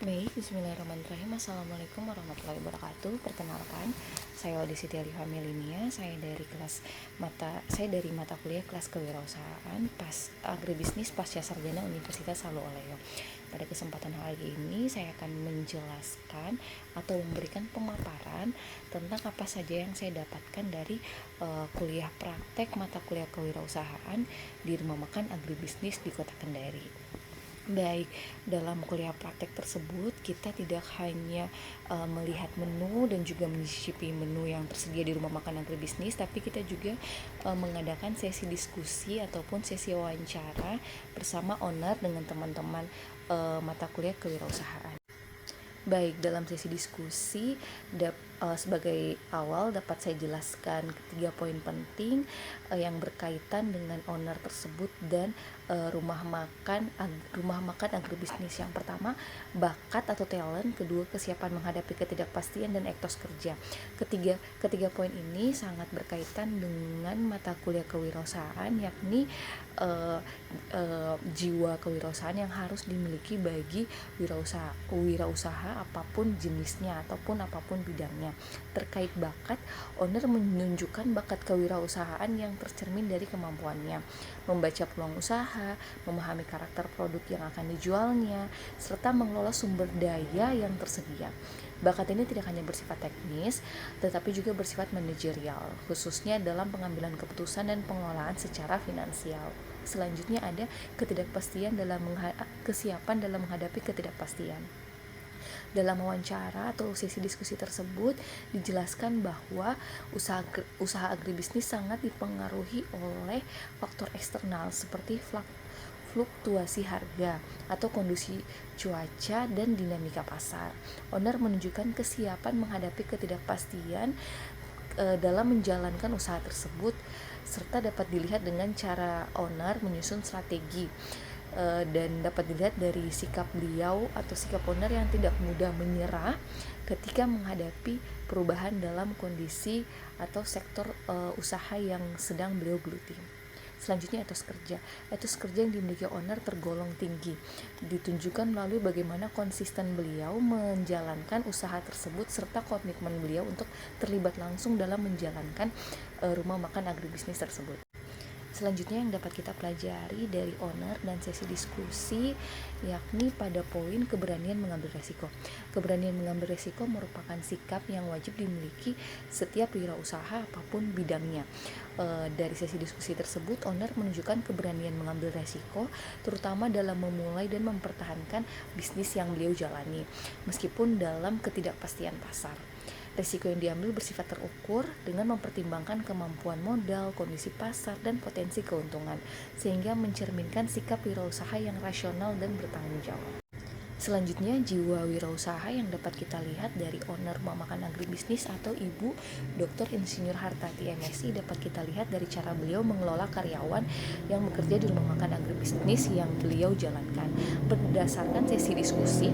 Baik, bismillahirrahmanirrahim. Assalamualaikum warahmatullahi wabarakatuh. Perkenalkan, saya Wadi Siti Alifa Melinia. Saya dari mata kuliah kelas kewirausahaan agribisnis pasca sarjana Universitas Saluoleo. Pada kesempatan hari ini saya akan menjelaskan atau memberikan pemaparan tentang apa saja yang saya dapatkan dari kuliah praktek mata kuliah kewirausahaan di Rumah Makan Agribisnis di Kota Kendari. Baik, dalam kuliah praktek tersebut kita tidak hanya melihat menu dan juga mencicipi menu yang tersedia di rumah makan agribisnis, tapi kita juga mengadakan sesi diskusi ataupun sesi wawancara bersama owner dengan teman-teman mata kuliah kewirausahaan. Baik, dalam sesi diskusi sebagai awal dapat saya jelaskan ketiga poin penting yang berkaitan dengan owner tersebut dan rumah makan agribisnis. Yang pertama, bakat atau talent. Kedua, kesiapan menghadapi ketidakpastian dan etos kerja. Ketiga poin ini sangat berkaitan dengan mata kuliah kewirausahaan, yakni jiwa kewirausahaan yang harus dimiliki bagi wirausaha apapun jenisnya ataupun apapun bidangnya. Terkait bakat, owner menunjukkan bakat kewirausahaan yang tercermin dari kemampuannya membaca peluang usaha, memahami karakter produk yang akan dijualnya, serta mengelola sumber daya yang tersedia. Bakat ini tidak hanya bersifat teknis, tetapi juga bersifat manajerial, khususnya dalam pengambilan keputusan dan pengelolaan secara finansial. Selanjutnya ada kesiapan dalam menghadapi ketidakpastian. Dalam wawancara atau sesi diskusi tersebut dijelaskan bahwa usaha agribisnis sangat dipengaruhi oleh faktor eksternal seperti fluktuasi harga atau kondisi cuaca dan dinamika pasar. Owner menunjukkan kesiapan menghadapi ketidakpastian dalam menjalankan usaha tersebut, serta dapat dilihat dengan cara owner menyusun strategi dan dapat dilihat dari sikap beliau atau sikap owner yang tidak mudah menyerah ketika menghadapi perubahan dalam kondisi atau sektor usaha yang sedang beliau geluti. Selanjutnya, etos kerja. Etos kerja yang dimiliki owner tergolong tinggi, ditunjukkan melalui bagaimana konsisten beliau menjalankan usaha tersebut serta komitmen beliau untuk terlibat langsung dalam menjalankan rumah makan agribisnis tersebut. Selanjutnya yang dapat kita pelajari dari owner dan sesi diskusi yakni pada poin keberanian mengambil resiko. Keberanian mengambil resiko merupakan sikap yang wajib dimiliki setiap wirausaha apapun bidangnya. Dari sesi diskusi tersebut, owner menunjukkan keberanian mengambil resiko terutama dalam memulai dan mempertahankan bisnis yang beliau jalani meskipun dalam ketidakpastian pasar. Risiko yang diambil bersifat terukur dengan mempertimbangkan kemampuan modal, kondisi pasar, dan potensi keuntungan, sehingga mencerminkan sikap wirausaha yang rasional dan bertanggung jawab. Selanjutnya, jiwa wirausaha yang dapat kita lihat dari owner rumah makan agribisnis atau Ibu Dr. Insinyur Hartati MSI dapat kita lihat dari cara beliau mengelola karyawan yang bekerja di rumah makan agribisnis yang beliau jalankan. Berdasarkan sesi diskusi,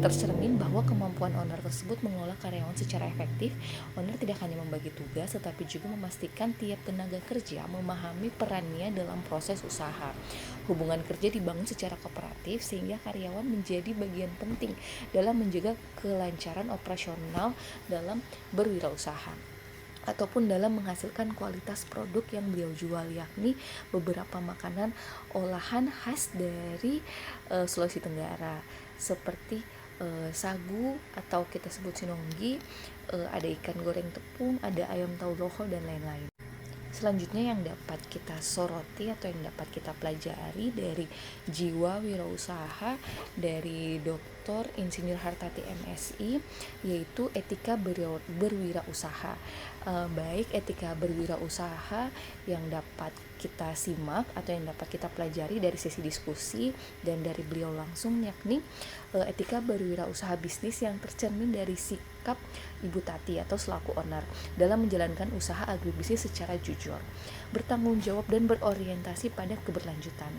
tercermin bahwa kemampuan owner tersebut mengelola karyawan secara efektif. Owner tidak hanya membagi tugas, tetapi juga memastikan tiap tenaga kerja memahami perannya dalam proses usaha. Hubungan kerja dibangun secara kooperatif sehingga karyawan menjadi bagian penting dalam menjaga kelancaran operasional dalam berwirausaha ataupun dalam menghasilkan kualitas produk yang beliau jual, yakni beberapa makanan olahan khas dari Sulawesi Tenggara seperti sagu atau kita sebut sinonggi, ada ikan goreng tepung, ada ayam tauloho dan lain-lain. Selanjutnya yang dapat kita soroti atau yang dapat kita pelajari dari jiwa wirausaha dari Dr. Insinyur Hartati MSI yaitu etika berwirausaha. Baik etika berwirausaha yang dapat kita simak atau yang dapat kita pelajari dari sesi diskusi dan dari beliau langsung, yakni etika berwirausaha bisnis yang tercermin dari sikap Ibu Tati atau selaku owner dalam menjalankan usaha agribisnis secara jujur, bertanggung jawab dan berorientasi pada keberlanjutan.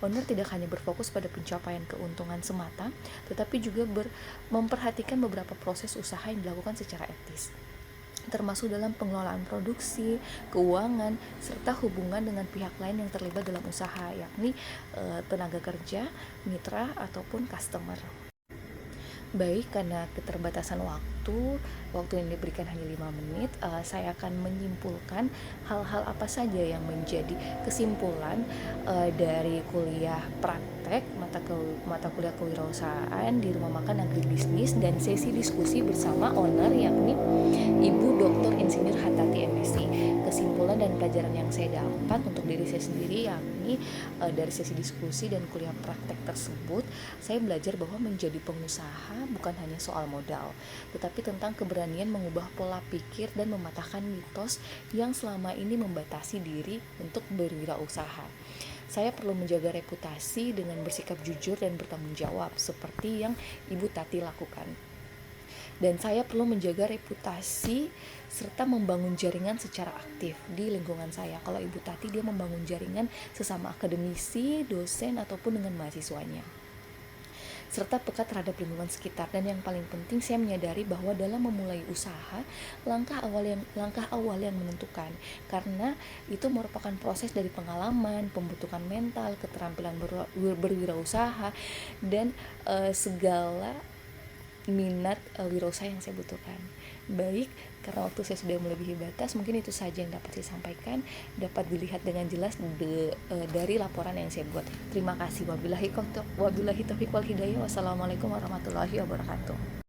Owner tidak hanya berfokus pada pencapaian keuntungan semata, tetapi juga memperhatikan beberapa proses usaha yang dilakukan secara etis. termasuk dalam pengelolaan produksi, keuangan, serta hubungan dengan pihak lain yang terlibat dalam usaha, yakni tenaga kerja, mitra, ataupun customer. Baik, karena keterbatasan waktu yang diberikan hanya 5 menit, saya akan menyimpulkan hal-hal apa saja yang menjadi kesimpulan dari kuliah praktek mata kuliah kewirausahaan di Rumah Makan Agribisnis dan sesi diskusi bersama owner yakni Ibu Dr. Insinyur Hattati MSc. Kesimpulan dan pelajaran yang saya dapat untuk diri saya sendiri yakni dari sesi diskusi dan kuliah praktek tersebut, saya belajar bahwa menjadi pengusaha bukan hanya soal modal, tetapi tentang keberanian mengubah pola pikir dan mematahkan mitos yang selama ini membatasi diri untuk berwirausaha. Saya perlu menjaga reputasi dengan bersikap jujur dan bertanggung jawab seperti yang Ibu Tati lakukan. Dan saya perlu menjaga reputasi serta membangun jaringan secara aktif di lingkungan saya. Kalau Ibu Tati dia membangun jaringan sesama akademisi, dosen, ataupun dengan mahasiswanya, serta peka terhadap lingkungan sekitar. Dan yang paling penting, saya menyadari bahwa dalam memulai usaha, langkah awal yang menentukan, karena itu merupakan proses dari pengalaman, pembentukan mental, keterampilan berwirausaha, dan segala minat wirausaha yang saya butuhkan. Baik, karena waktu saya sudah melebihi batas, mungkin itu saja yang dapat saya sampaikan, dapat dilihat dengan jelas dari laporan yang saya buat. Terima kasih. Wabillahi taufiq wal hidayah. Wassalamualaikum warahmatullahi wabarakatuh.